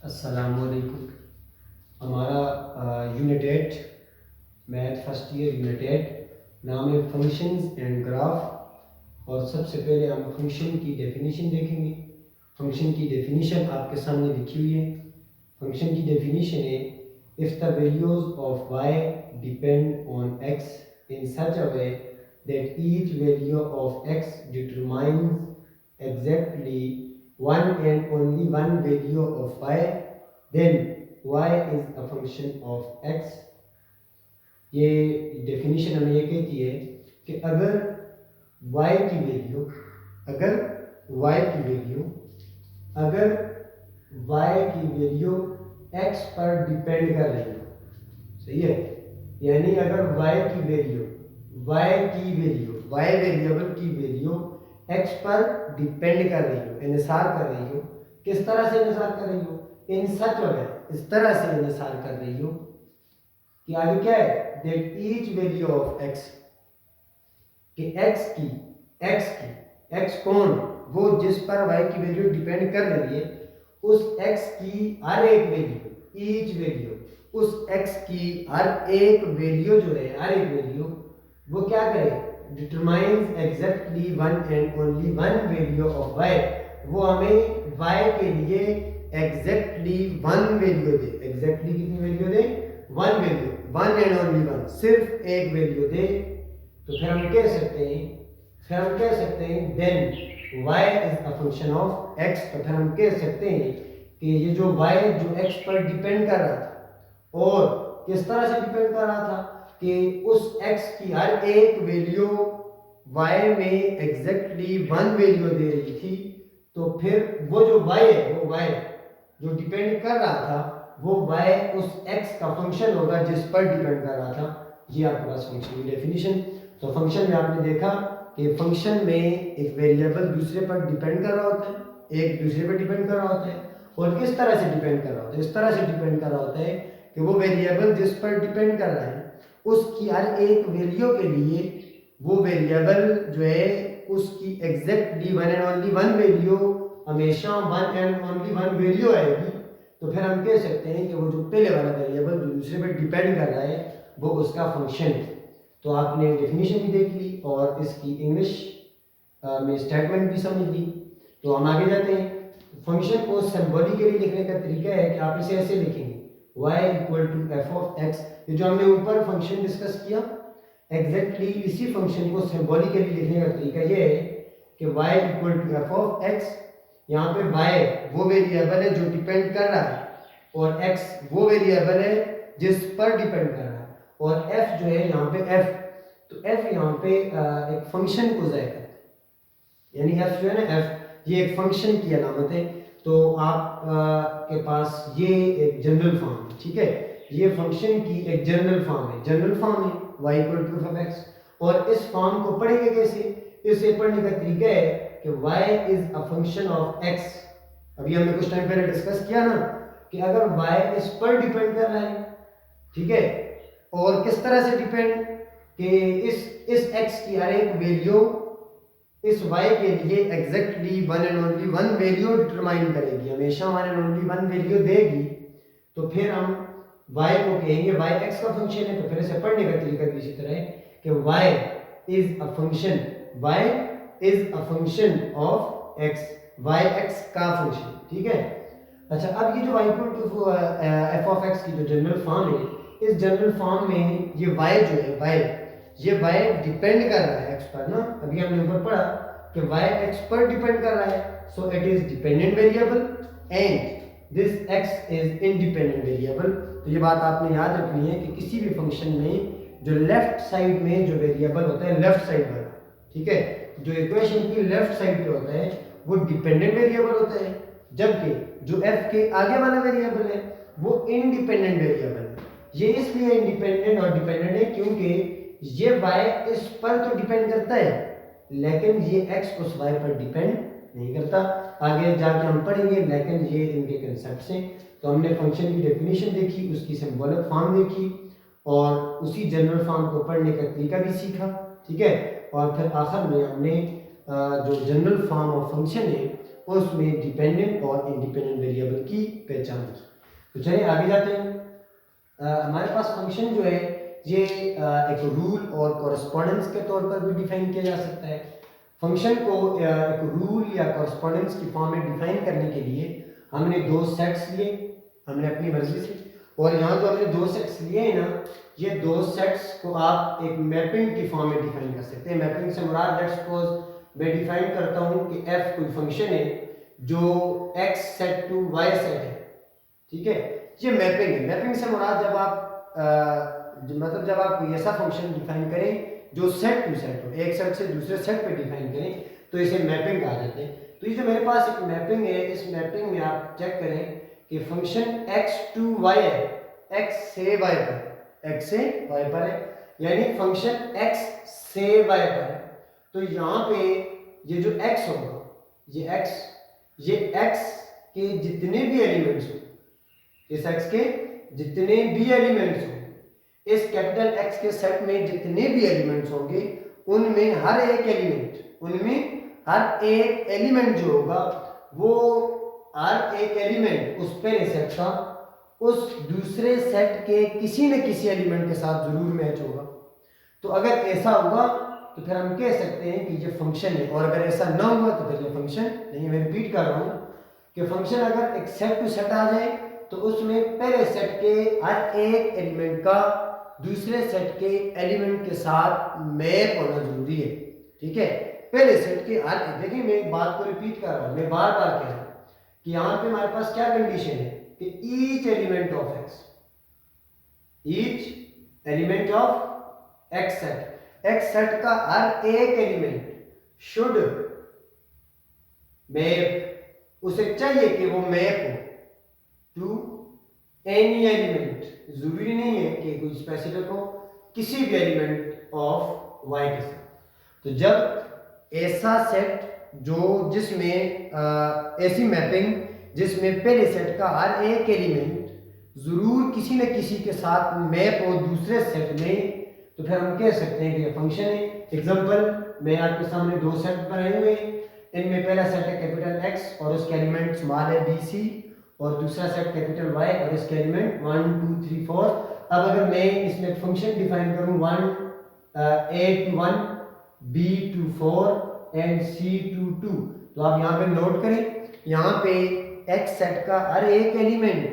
अस्सलामुअलैकुम। हमारा unit 8 math first year unit 8 नाम है फंक्शंस एंड ग्राफ। और सबसे पहले हम फंक्शन की डेफिनेशन देखेंगे। फंक्शन की डेफिनेशन आपके सामने लिखी हुई है। फंक्शन की डेफिनेशन है if the values of y depend on x in such a way that each value of x determines exactly one and only one value of y, then y is a function of x। ये definition हमें ये कहती है कि अगर y की value अगर y की वैल्यू अगर y की वैल्यू x पर डिपेंड कर रही हो, सही है, यानी अगर y की वैल्यू y वेरिएबल की वैल्यू x पर डिपेंड कर रही हो, इन्हिसार कर रही हो। किस तरह से इन्हिसार कर रही हो? इन सच वगैरह इस तरह से इन्हिसार कर रही हो कि आगे क्या है, that each value of x, कि x कौन, वो जिस पर y की वैल्यू डिपेंड कर रही है, उस x की हर एक वैल्यू, ईच वैल्यू, उस x की हर एक वैल्यू जो है, हर एक वैल्यू वो क्या करे, determines exactly one and only one value of y। वो हमें y के लिए एग्जैक्टली वन वैल्यू दे। एग्जैक्टली कितनी value they? One value, one and only one, सिर्फ एक वैल्यू दे। तो फिर हम कह सकते हैं then y is a function of x। तो फिर हम कह सकते हैं कि ये जो y जो x पर डिपेंड कर रहा था, और किस तरह से डिपेंड कर रहा था कि उस x की हर एक वैल्यू y में एग्जैक्टली वन वैल्यू दे रही थी। तो फिर वो जो y है, वो y जो डिपेंड कर रहा था, वो y उस x का फंक्शन होगा जिस पर डिपेंड कर रहा था। ये आपके पास फंक्शन की डेफिनेशन। तो फंक्शन में आपने देखा कि फंक्शन में एक वेरिएबल दूसरे पर डिपेंड कर रहा होता है, एक दूसरे पर डिपेंड कर रहा होता है। और किस तरह से डिपेंड कर रहा होता है? इस तरह से डिपेंड कर रहा होता है कि वो वेरिएबल जिस पर डिपेंड कर रहा है उसकी हर एक वैल्यू के लिए वो वेरिएबल जो है उसकी exactly one and only one value, हमेशा one and only one value आएगी। तो फिर हम कह सकते हैं कि वो जो पहले वाला वेरिएबल जो दूसरे पर डिपेंड कर रहा है वो उसका फंक्शन है। तो आपने डेफिनेशन भी देख ली और इसकी इंग्लिश में स्टेटमेंट भी समझ ली। तो हम आगे जाते हैं। फंक्शन को सिंबॉलिकली लिखने का तरीका है कि आप इसे ऐसे लिखेंगे y equal to f of x. ये जो हमने ऊपर फंक्शन डिस्कस किया, एग्जैक्टली इसी फंक्शन को सिंबॉलिकली लिखने का तरीका ये है कि y equal to f of x. यहाँ पे y वो वेरिएबल है जो डिपेंड कर रहा है, और x वो वेरिएबल है जिस पर डिपेंड कर रहा है, और f जो है यहाँ पे f, तो f यहाँ पे एक फंक्शन को ज़ाहिर करता है, यानी f जो है ना, f ये एक फंक्शन की अलामत है। तो आप के पास ये एक जनरल फॉर्म है, ठीक है, ये फंक्शन की एक जनरल फॉर्म है, y equal to f of x. और इस फॉर्म को पढ़ेंगे कैसे? इसे पढ़ने का तरीका है कि y is a function of x। अभी हमने कुछ टाइम पहले डिस्कस किया ना कि अगर y इस पर डिपेंड कर रहा है, ठीक है, और किस तरह से डिपेंड, कि इस x की हर एक वैल्यू इस y के लिए exactly one and only one value determine करेगी, हमेशा one and only one value देगी। तो फिर हम y को कहेंगे y x का फंक्शन है। तो फिर इसे पढ़ने का तरीका भी इसी तरह है कि y is a function of x, y x का फंक्शन, ठीक है। अच्छा, अब ये जो y equal to f of x की जो जनरल फॉर्म है, इस जनरल फॉर्म में ये y जो है ये y डिपेंड कर रहा है x पर ना। अभी हमने ऊपर पढ़ा कि y x पर डिपेंड कर रहा है, so it is dependent variable and this x is independent variable. तो ये बात आपने याद रखनी है कि किसी भी फंक्शन में जो लेफ्ट साइड में जो वेरिएबल होता है, लेफ्ट साइड वाला, ठीक है, जो इक्वेशन की लेफ्ट साइड पे होता है वो डिपेंडेंट वेरिएबल होता है, जबकि जो f के आगे वाला वेरिएबल है वो इंडिपेंडेंट वेरिएबल है। ये इसलिए इंडिपेंडेंट और डिपेंडेंट है क्योंकि ये y इस पर तो डिपेंड करता है, लेकिन ये x उस y पर डिपेंड नहीं करता। आगे जाके हम पढ़ेंगे, लेकिन ये इनके कंसेप्ट्स हैं। तो हमने फंक्शन की डेफिनेशन देखी, उसकी सिंबॉलिक फॉर्म देखी, और उसी जनरल फॉर्म को पढ़ने का तरीका भी सीखा, ठीक है। और फिर आखिर में हमने जो जनरल फॉर्म ऑफ फंक्शन है उसमें डिपेंडेंट और इंडिपेंडेंट वेरिएबल की पहचान की। तो चलिए आगे जाते हैं। हमारे पास फंक्शन जो है ये एक रूल और कॉरेस्पॉन्डेंस के तौर पर भी डिफाइन किया जा सकता है। फंक्शन को एक रूल या कॉरेस्पॉन्डेंस की फॉर्म में डिफाइन करने के लिए हमने दो सेट्स लिए, हमने अपनी मर्जी से, और यहाँ जो हमने दो सेट्स लिए हैं ना, ये दो सेट्स को आप एक मैपिंग की फॉर्म में डिफाइन कर सकते हैं। मैपिंग से मुराद लेट्स सपोज मैं डिफाइन करता हूँ कि f कोई फंक्शन है जो x set to y set है, ठीक है। ये मैपिंग है। मैपिंग से मुराद जब आप मतलब जब आप कोई ऐसा फंक्शन डिफाइन करें जो सेट टू सेट हो, एक सेट से दूसरे सेट पे डिफाइन करें, तो इसे मैपिंग कहा जाता है। तो ये जो मेरे पास एक मैपिंग है, इस मैपिंग में आप चेक करें कि फंक्शन x टू y है, x से y पर, x से y पर है, यानी फंक्शन x से y पर है। तो यहाँ पे ये जो x होगा, ये x के जितने भी एलिमेंट्स हो, इस x के जितने भी एलिमेंट्स होंगे, इस कैपिटल X के सेट में जितने भी एलिमेंट्स होंगे, उनमें हर एक एलिमेंट जो होगा वो हर एक एलिमेंट उस पहले सेट का उस दूसरे सेट के किसी न किसी एलिमेंट के साथ जरूर मैच होगा। तो अगर ऐसा हुआ तो फिर हम कह सकते हैं कि ये फंक्शन है, और अगर ऐसा ना हुआ तो फिर ये फंक्शन नहीं। मैं रिपीट कर रहा हूँ कि फंक्शन अगर एक सेट टू सेट आ जाए तो उसमें पहले सेट के हर एक एलिमेंट का दूसरे सेट के एलिमेंट के साथ मैप होना जरूरी है, ठीक है। पहले सेट के हर, देखिए मैं एक बात को रिपीट कर रहा हूँ, मैं बार बार कह रहा हूँ कि यहाँ पे हमारे पास क्या कंडीशन है कि each element of x set का हर एक एलिमेंट शुड मैप, उसे चाहिए कि वो मैप हो टू एनी एलिमेंट, जरूरी नहीं है कि कोई स्पेसिफिक हो, किसी भी एलिमेंट ऑफ y के साथ। तो जब ऐसा सेट जो जिसमें ऐसी मैपिंग जिसमें पहले सेट का हर एक एलिमेंट जरूर किसी न किसी के साथ मैप हो दूसरे सेट में, तो फिर हम कह सकते हैं कि ये फंक्शन है। एग्जांपल मैं आपके सामने दो सेट बनाए हुए हैं, इनमें पहला सेट है कैपिटल X और उसके एलिमेंट स्मॉल है BC, और दूसरा सेट कैपिटल Y और इसके एलिमेंट 1 2 3 4। अब अगर मैं इसमें एक फंक्शन डिफाइन करूं 1 A to 1 B to 4 and C to 2, तो आप यहाँ पे नोट करें, यहाँ पे X सेट का हर एक एलिमेंट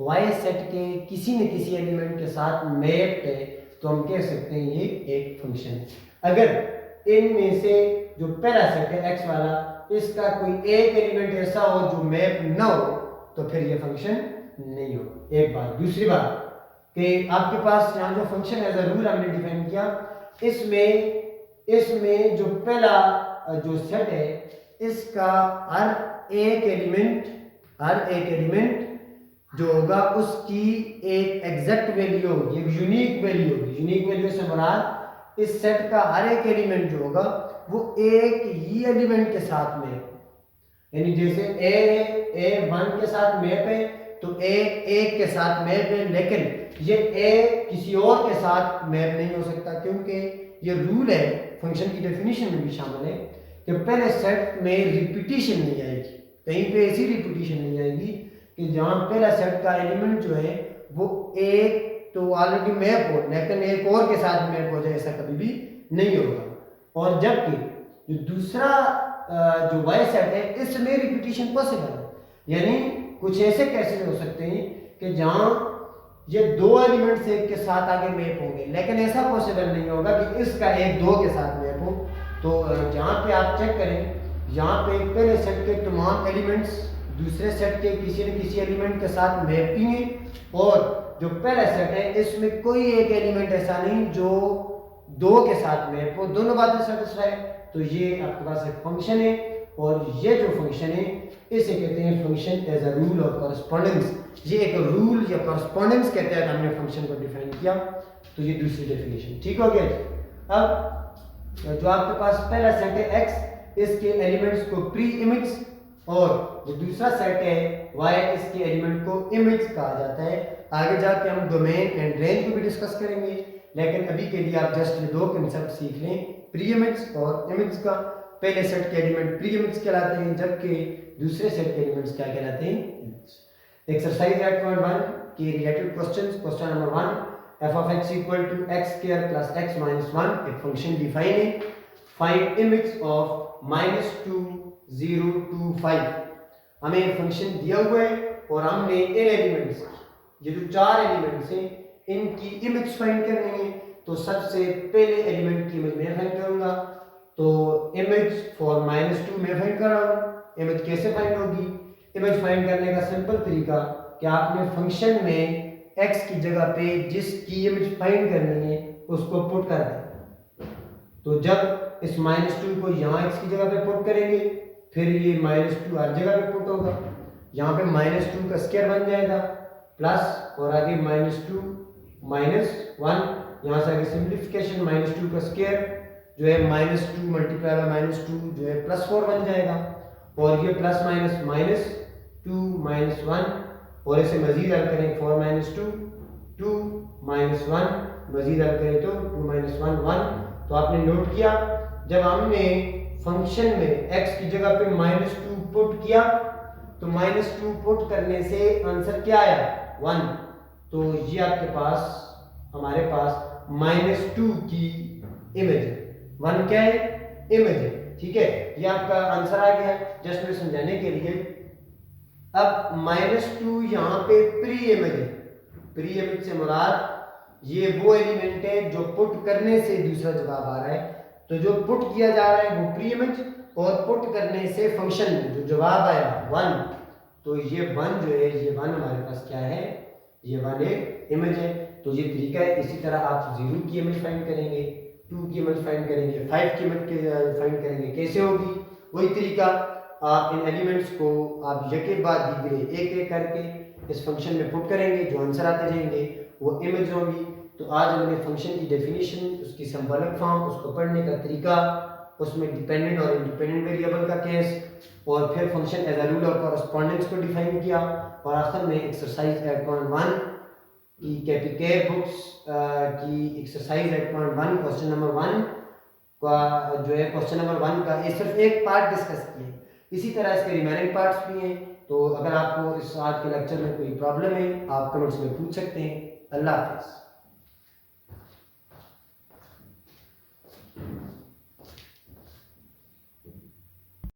Y सेट के किसी न किसी एलिमेंट के साथ मैप्ड है, तो हम कह सकते हैं ये एक फंक्शन है। अगर इनमें से जो पहला सेट है X वाला, इसका कोई एक एलिमेंट ऐसा हो जो मैप ना हो, तो फिर ये फंक्शन नहीं हो। एक बात। दूसरी बात कि आपके पास यहाँ जो फंक्शन एज अ रूल हमने डिफाइन किया, इसमें जो पहला जो सेट है, इसका हर एक एलिमेंट जो होगा उसकी एक एग्जैक्ट वैल्यू होगी, एक यूनिक वैल्यू होगी। यूनिक वैल्यू से मुराद इस सेट का हर एक एलिमेंट जो होगा वो एक ही एलिमेंट के साथ मैप, यानी जैसे ए 1 के साथ मैप है तो ए 1 के साथ मैप है, लेकिन ये ए किसी और के साथ मैप नहीं हो सकता, क्योंकि ये रूल है, फंक्शन की डेफिनेशन में भी शामिल है कि पहले सेट में रिपीटिशन नहीं आएगी, कहीं पे ऐसी रिपीटिशन नहीं आएगी कि जहां पहला सेट का एलिमेंट जो है वो एक तो ऑलरेडी मैप हो लेकिन एक और के साथ मैप हो जाए, ऐसा कभी भी नहीं होगा। और जबकि जो दूसरा जो y सेट है इसमें रिपीटिशन पॉसिबल है, यानी कुछ ऐसे केसेस हो सकते हैं कि जहां ये दो एलिमेंट्स एक के साथ आगे मैप होंगे, लेकिन ऐसा पॉसिबल नहीं होगा कि इसका एक दो के साथ मैप हो। तो जहां पे आप चेक करें, यहाँ पे पहले सेट के तमाम एलिमेंट्स दूसरे सेट के किसी न किसी एलिमेंट के साथ मैपिंग है, और जो पहला सेट है इसमें कोई एक एलिमेंट ऐसा नहीं जो दो के साथ मैप हो, दोनों बातें सेटिस्फाई। तो ये आपके पास एक फंक्शन है, और ये जो फंक्शन है इसे कहते हैं फंक्शन एज अ रूल और कॉरेस्पॉन्डेंस। ये एक रूल या कॉरेस्पॉन्डेंस के तहत हमने फंक्शन को डिफाइन किया, तो ये दूसरी डेफिनेशन। ठीक हो गया। अब जो आपके पास पहला सेट है x, इसके एलिमेंट्स को प्री इमेज, और जो दूसरा सेट है y, इसके एलिमेंट को इमेज कहा जाता है। आगे जाके हम डोमेन एंड रेंज को भी डिस्कस करेंगे, लेकिन अभी के लिए आप जस्ट ये दो कंसेप्ट सीख लें, प्री इमेज और इमेज का। पहले सेट के एलिमेंट प्री इमेज कहलाते हैं, जबकि दूसरे सेट के एलिमेंट्स क्या कहलाते हैं, इमेज। एक्सरसाइज 8.1 के related questions. Question number 1, f of x equal to x square plus x minus 1 एक फंक्शन डिफाइन है। Find image of -2 0 2 5। हमें एक फंक्शन दिया हुआ है और हमने इन एलिमेंट्स, ये जो चार एलिमेंट्स हैं, इनकी इमेज फाइंड करनी है। तो सबसे पहले एलिमेंट की इमेज मैं फाइंड करूंगा। तो इमेज फॉर -2 मैं फाइंड कर रहा हूं। इमेज कैसे फाइंड होगी? इमेज फाइंड करने का सिंपल तरीका कि आपने फंक्शन में x की जगह पे जिसकी इमेज फाइंड करनी है उसको पुट कर दें। तो जब इस -2 को यहाँ x की जगह पे पुट करेंगे, फिर ये -2 हर जगह पे पुट होगा। यहाँ पे -2 का स्क्वायर बन जाएगा प्लस, और आगे -2 -1, यहाँ से आगे सिंप्लीफिकेशन, -2 का स्क्वायर जो है -2 मल्टीप्लाई बाय -2 जो है +4 बन जाएगा, और ये प्लस माइनस -2 -1, और इसे मजीद हल करें 4 - 2 2 - 1, मजीद हल करें तो 2 - 1 1। तो आपने नोट किया, जब हमने फंक्शन में x की जगह पे -2 पुट किया तो -2 पुट करने से आंसर क्या आया, 1। तो ये आपके पास, हमारे पास -2 की इमेज है, 1 क्या है, इमेज है, ठीक है। ये आपका आंसर आ गया जस्ट में समझाने के लिए। अब -2 यहाँ पे प्री इमेज है। प्री इमेज से मुराद ये वो एलिमेंट है जो पुट करने से दूसरा जवाब आ रहा है। तो जो पुट किया जा रहा है वो प्री इमेज, और पुट करने से फंक्शन में जो जवाब आया 1, तो ये 1 जो है, ये 1 हमारे पास क्या है, ये 1 एक इमेज है। तो ये तरीका है। इसी तरह आप 0 की इमेज फाइंड करेंगे, 2 की इमेज फाइंड करेंगे, 5 की इमेज फाइंड करेंगे। कैसे होगी? वही तरीका, आप इन एलिमेंट्स को आप एक के बाद धीरे एक एक करके इस फंक्शन में पुट करेंगे, जो आंसर आते जाएंगे वो इमेज होगी। तो आज हमने फंक्शन की डेफिनेशन, उसकी सिंबॉलिक फॉर्म, उसको पढ़ने का तरीका, उसमें डिपेंडेंट और इंडिपेंडेंट वेरिएबल का केस, और फिर फंक्शन एज अ रूल और कॉरेस्पॉन्डेंस को डिफाइन किया, और आखिर में एक्सरसाइज 8.1 की कैपिकेयर बुक्स की एक्सरसाइज 8.1 क्वेश्चन नंबर 1 का जो है, क्वेश्चन नंबर 1 का ये सिर्फ एक पार्ट डिस्कस किया। इसी तरह इसके रिमेनिंग पार्ट्स भी हैं। तो अगर आपको इस आज के लेक्चर में कोई प्रॉब्लम है, आप कमेंट्स में पूछ सकते हैं। अल्लाह हाफ़िज़।